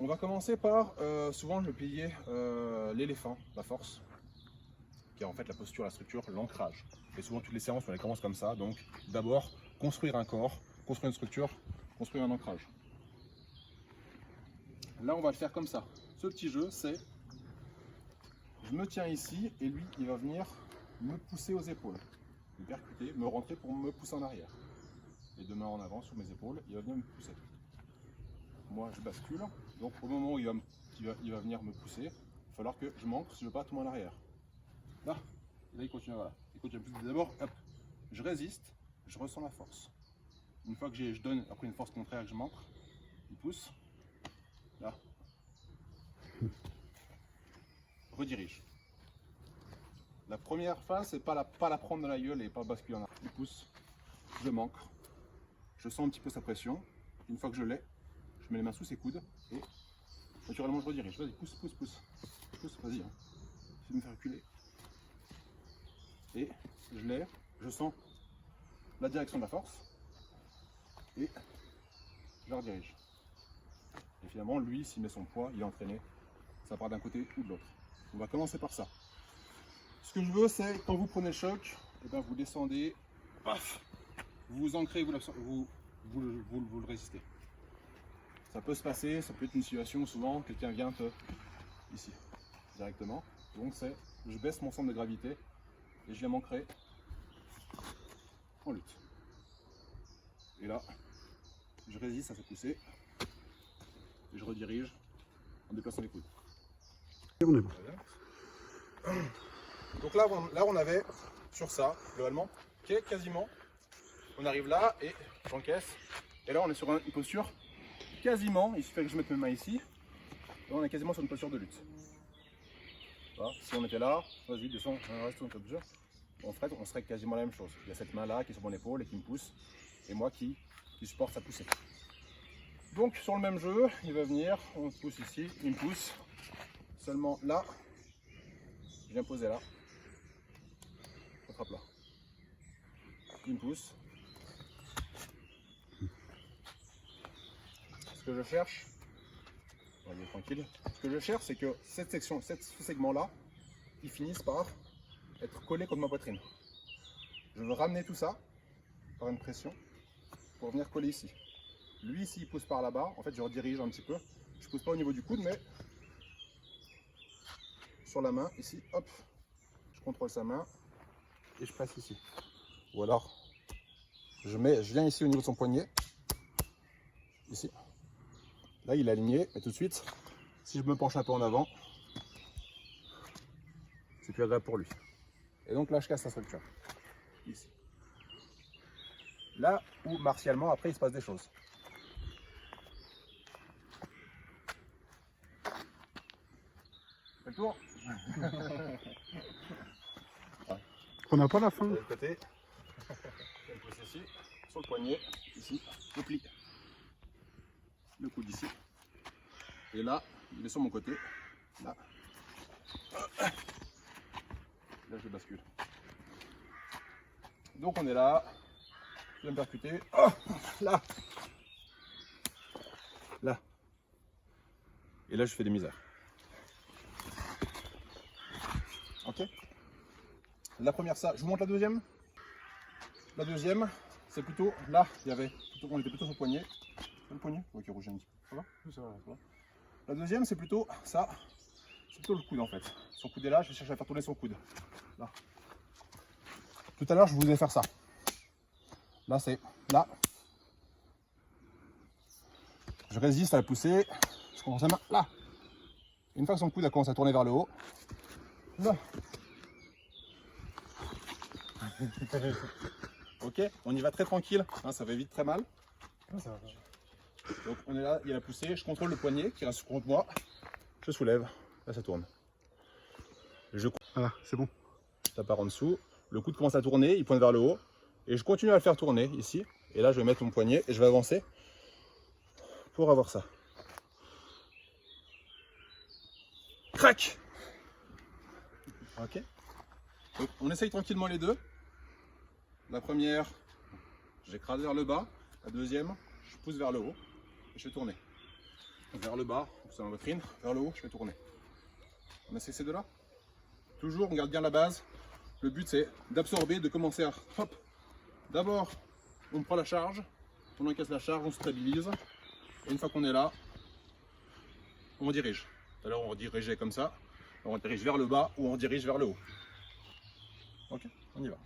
On va commencer par, souvent le pilier, l'éléphant, la force, qui est en fait la posture, la structure, l'ancrage. Et souvent toutes les séances, on les commence comme ça. Donc d'abord, construire un corps, construire une structure, construire un ancrage. Là, on va le faire comme ça. Ce petit jeu, c'est, je me tiens ici et lui, il va venir me pousser aux épaules, me percuter, me rentrer pour me pousser en arrière. Les deux mains en avant sur mes épaules, il va venir me pousser. Moi, je bascule. Donc au moment où il va venir me pousser, il va falloir que je m'ancre si je veux pas tomber en arrière. Là, il continue, voilà. Il continue. D'abord, hop, je résiste, je ressens la force. Une fois que je donne après une force contraire que je m'ancre, il pousse. Là. Redirige. La première phase, c'est pas la prendre dans la gueule et pas basculer en arrière. Il pousse, je m'ancre, je sens un petit peu sa pression. Une fois que je l'ai, je mets les mains sous ses coudes et naturellement je redirige. Vas-y, pousse, pousse, pousse. Pousse, vas-y. Hein. Essaye de me faire reculer. Et je l'ai, je sens la direction de la force et je la redirige. Et finalement, lui, s'il met son poids, il est entraîné, ça part d'un côté ou de l'autre. On va commencer par ça. Ce que je veux, c'est quand vous prenez le choc, et ben vous descendez, paf, vous vous ancrez, vous le résistez. Ça peut se passer, ça peut être une situation où souvent quelqu'un vient ici, directement. Donc c'est, je baisse mon centre de gravité et je viens m'ancrer en lutte. Et là, je résiste à cette poussée et je redirige en déplaçant les coudes. Et on est bon. Donc là, on avait sur ça, globalement, qui est quasiment, on arrive là et j'encaisse. Et là, on est sur une posture quasiment, il suffit que je mette mes mains ici, là, on est quasiment sur une posture de lutte. Voilà. Si on était là, vas-y, descends, on reste sur une posture. On serait quasiment la même chose. Il y a cette main-là qui est sur mon épaule et qui me pousse, et moi qui supporte sa poussée. Donc, sur le même jeu, il va venir, on se pousse ici, il me pousse. Seulement là, je viens poser là. Attrape là. Il me pousse. Ce que je cherche, on va aller tranquille. Ce que je cherche, c'est que cette section, ce segment-là, il finisse par être collé contre ma poitrine. Je veux ramener tout ça par une pression pour venir coller ici. Lui, s'il pousse par là-bas, en fait, je redirige un petit peu. Je pousse pas au niveau du coude, mais sur la main, ici, hop, je contrôle sa main et je presse ici. Ou alors, je viens ici au niveau de son poignet, ici. Là, il est aligné, et tout de suite, si je me penche un peu en avant, c'est plus agréable pour lui. Et donc là, je casse la structure, ici. Là où, martialement, après, il se passe des choses. Fais le tour. On n'a pas la fin. De l'autre côté, je me pousse ici, sur le poignet, ici, je plie. Le coude ici. Et là, il est sur mon côté. Là. Là, je bascule. Donc on est là. Je vais me percuter. Oh, là. Là. Et là, je fais des misères. Ok. La première, ça. Je vous montre la deuxième. La deuxième, c'est plutôt là. On était plutôt sur le poignet. Le poignet. Ok, rouge un petit peu. Ça va? Ça va. La deuxième, c'est plutôt ça. C'est plutôt le coude en fait. Son coude est là. Je vais chercher à faire tourner son coude. Là. Tout à l'heure, je voulais faire ça. Là, c'est là. Je résiste à la pousser. Je commence à main là. Une fois que son coude a commencé à tourner vers le haut, là. Ok, on y va très tranquille. Hein, ça va vite très mal. Donc on est là, il y a la poussée. Je contrôle le poignet qui reste contre moi. Je soulève. Là, ça tourne. Voilà, c'est bon. Ça part en dessous. Le coude commence à tourner, il pointe vers le haut. Et je continue à le faire tourner ici. Et là, je vais mettre mon poignet et je vais avancer pour avoir ça. Crac! Ok. Donc, on essaye tranquillement les deux. La première, j'écrase vers le bas. La deuxième, je pousse vers le haut et je fais tourner. vers le bas, c'est ma poitrine, vers le haut, je vais tourner. On a cessé de là. Toujours, on garde bien la base. Le but c'est d'absorber, de commencer à hop. D'abord, on prend la charge, on encaisse la charge, on se stabilise. Et une fois qu'on est là, on dirige. Tout à l'heure on dirigeait comme ça, on dirige vers le bas ou on dirige vers le haut. Ok, on y va.